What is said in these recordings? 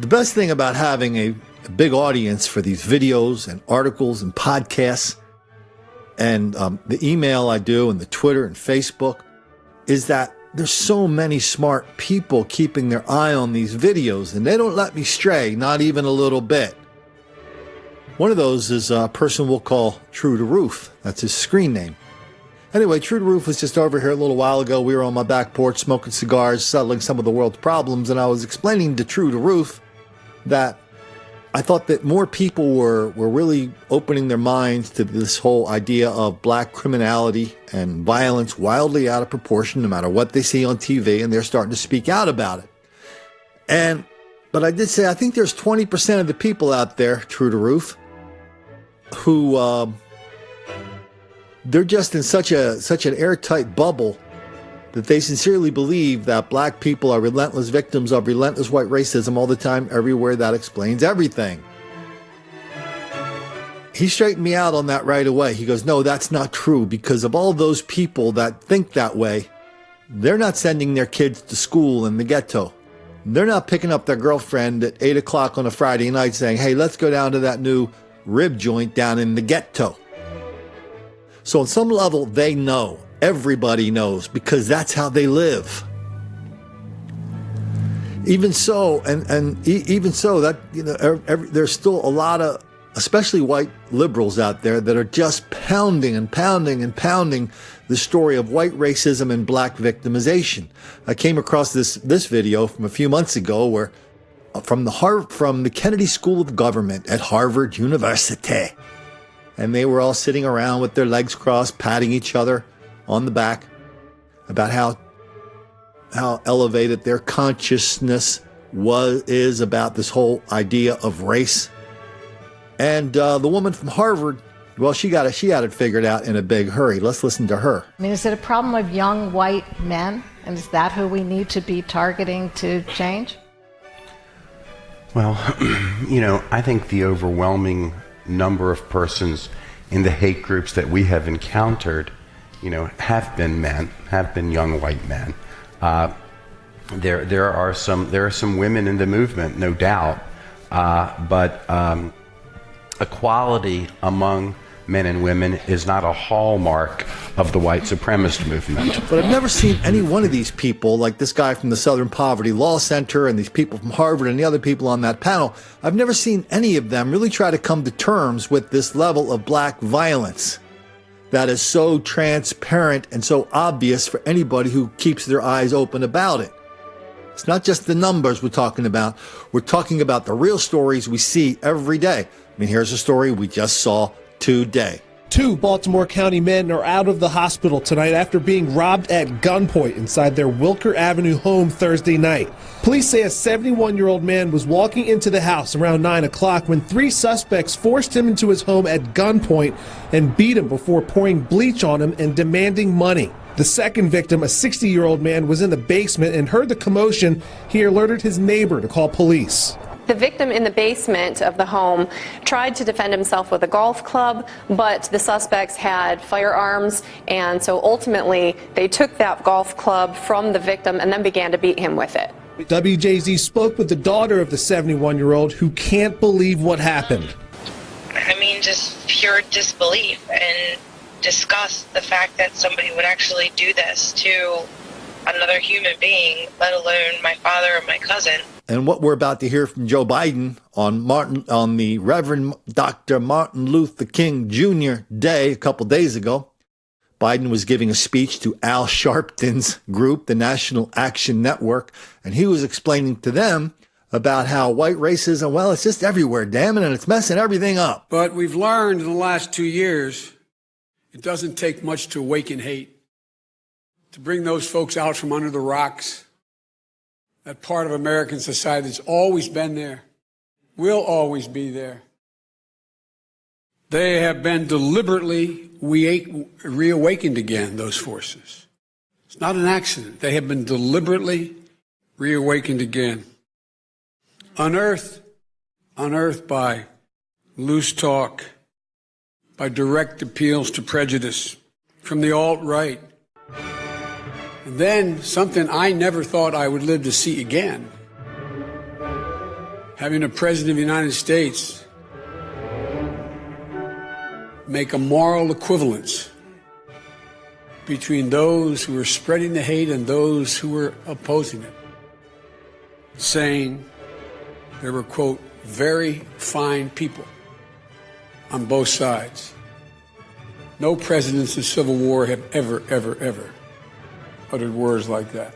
The best thing about having a big audience for these videos and articles and podcasts and the email I do and the Twitter and Facebook is that there's so many smart people keeping their eye on these videos, and they don't let me stray, not even a little bit. One of those is a person we'll call True to Roof. That's his screen name. Anyway, True to Roof was just over here a little while ago. We were on my back porch smoking cigars, settling some of the world's problems, and I was explaining to True to Roof that I thought that more people were really opening their minds to this whole idea of black criminality and violence wildly out of proportion no matter what they see on TV, and they're starting to speak out about it. But I did say I think there's 20% of the people out there, True to Roof, who they're just in such an airtight bubble that they sincerely believe that black people are relentless victims of relentless white racism all the time, everywhere. That explains everything. He straightened me out on that right away. He goes, no, that's not true, because of all those people that think that way, they're not sending their kids to school in the ghetto. They're not picking up their girlfriend at 8 o'clock on a Friday night saying, hey, let's go down to that new rib joint down in the ghetto. So on some level, they know. Everybody knows, because that's how they live. Even so, even so, that there's still a lot of, especially white liberals out there, that are just pounding and pounding and pounding the story of white racism and black victimization. I came across this video from a few months ago, where from the Kennedy School of Government at Harvard University, and they were all sitting around with their legs crossed, patting each other on the back about how elevated their consciousness is about this whole idea of race. And the woman from Harvard, well, she had it figured out in a big hurry. Let's listen to her. I mean, is it a problem of young white men? And is that who we need to be targeting to change? Well, I think the overwhelming number of persons in the hate groups that we have encountered have been men, have been young white men. There are some women in the movement, no doubt, but equality among men and women is not a hallmark of the white supremacist movement. But I've never seen any one of these people, like this guy from the Southern Poverty Law Center and these people from Harvard and the other people on that panel, I've never seen any of them really try to come to terms with this level of black violence that is so transparent and so obvious for anybody who keeps their eyes open about it. It's not just the numbers we're talking about. We're talking about the real stories we see every day. I mean, here's a story we just saw today. 2 Baltimore County men are out of the hospital tonight after being robbed at gunpoint inside their Wilker Avenue home Thursday night. Police say a 71-year-old man was walking into the house around 9 o'clock when 3 suspects forced him into his home at gunpoint and beat him before pouring bleach on him and demanding money. The second victim, a 60-year-old man, was in the basement and heard the commotion. He alerted his neighbor to call police. The victim in the basement of the home tried to defend himself with a golf club, but the suspects had firearms, and so ultimately they took that golf club from the victim and then began to beat him with it. WJZ spoke with the daughter of the 71-year-old who can't believe what happened. I mean, just pure disbelief and disgust, the fact that somebody would actually do this to another human being, let alone my father or my cousin. And what we're about to hear from Joe Biden on the Reverend Dr. Martin Luther King Jr. Day a couple days ago. Biden was giving a speech to Al Sharpton's group, the National Action Network, and he was explaining to them about how white racism, well, it's just everywhere, damn it, and it's messing everything up. But we've learned in the last 2 years, it doesn't take much to awaken hate, to bring those folks out from under the rocks. That part of American society that's always been there, will always be there. They have been deliberately reawakened again, those forces. It's not an accident. They have been deliberately reawakened again. Unearthed by loose talk, by direct appeals to prejudice from the alt-right. And then something I never thought I would live to see again having a president of the United States make a moral equivalence between those who are spreading the hate and those who are opposing it, saying there were, quote, very fine people on both sides. No presidents in Civil War have ever uttered words like that.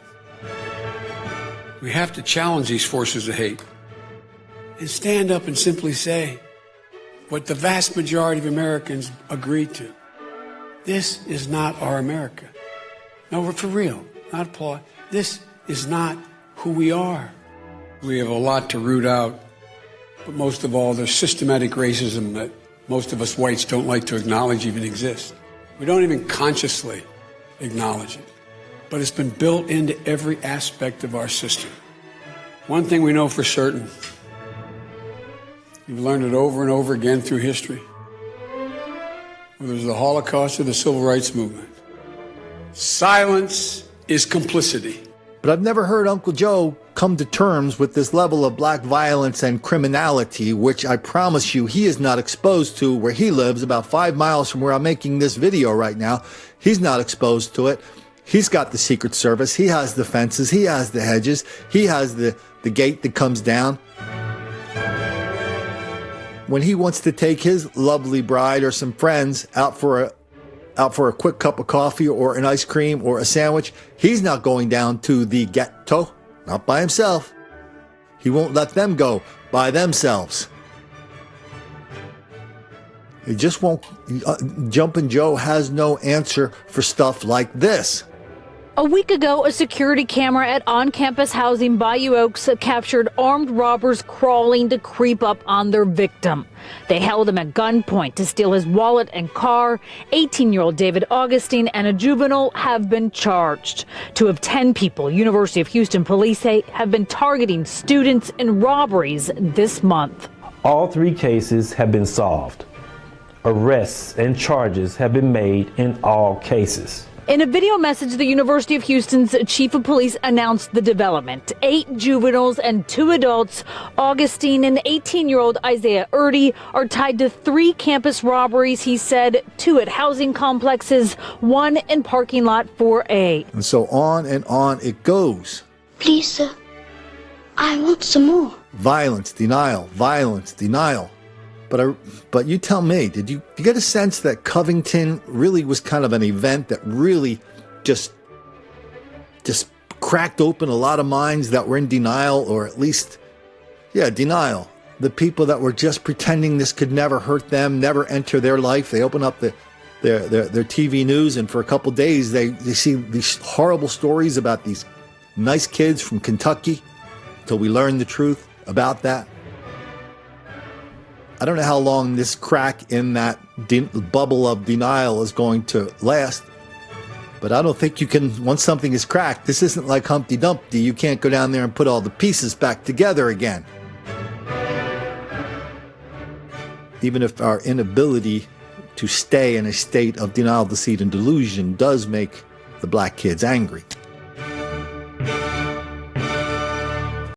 We have to challenge these forces of hate and stand up and simply say what the vast majority of Americans agreed to. This is not our America. No, for real, not applaud. This is not who we are. We have a lot to root out, but most of all, there's systematic racism that most of us whites don't like to acknowledge even exists. We don't even consciously acknowledge it, but it's been built into every aspect of our system. One thing we know for certain, you've learned it over and over again through history, whether it's the Holocaust or the Civil Rights Movement, silence is complicity. But I've never heard Uncle Joe come to terms with this level of black violence and criminality, which I promise you he is not exposed to where he lives, about 5 miles from where I'm making this video right now. He's not exposed to it. He's got the Secret Service. He has the fences. He has the hedges. He has the gate that comes down. When he wants to take his lovely bride or some friends out for a quick cup of coffee or an ice cream or a sandwich, he's not going down to the Ghetto, not by himself. He won't let them go by themselves. He just won't. Jumpin' Joe has no answer for stuff like this. A week ago, a security camera at on-campus housing Bayou Oaks captured armed robbers crawling to creep up on their victim. They held him at gunpoint to steal his wallet and car. 18-year-old David Augustine and a juvenile have been charged. 2 of 10 people, University of Houston police say, have been targeting students in robberies this month. All 3 cases have been solved. Arrests and charges have been made in all cases. In a video message, the University of Houston's chief of police announced the development. 8 juveniles and 2 adults, Augustine and 18-year-old Isaiah Erdy, are tied to 3 campus robberies, he said, 2 at housing complexes, 1 in parking lot 4A. And so on it goes. Please, sir, I want some more. Violence, denial, violence, denial. But you tell me, did you get a sense that Covington really was kind of an event that really just cracked open a lot of minds that were in denial, or at least, denial. The people that were just pretending this could never hurt them, never enter their life. They open up their TV news, and for a couple days they see these horrible stories about these nice kids from Kentucky till we learn the truth about that. I don't know how long this crack in that bubble of denial is going to last, but I don't think you can, once something is cracked, this isn't like Humpty Dumpty. You can't go down there and put all the pieces back together again. Even if our inability to stay in a state of denial, deceit, and delusion does make the black kids angry.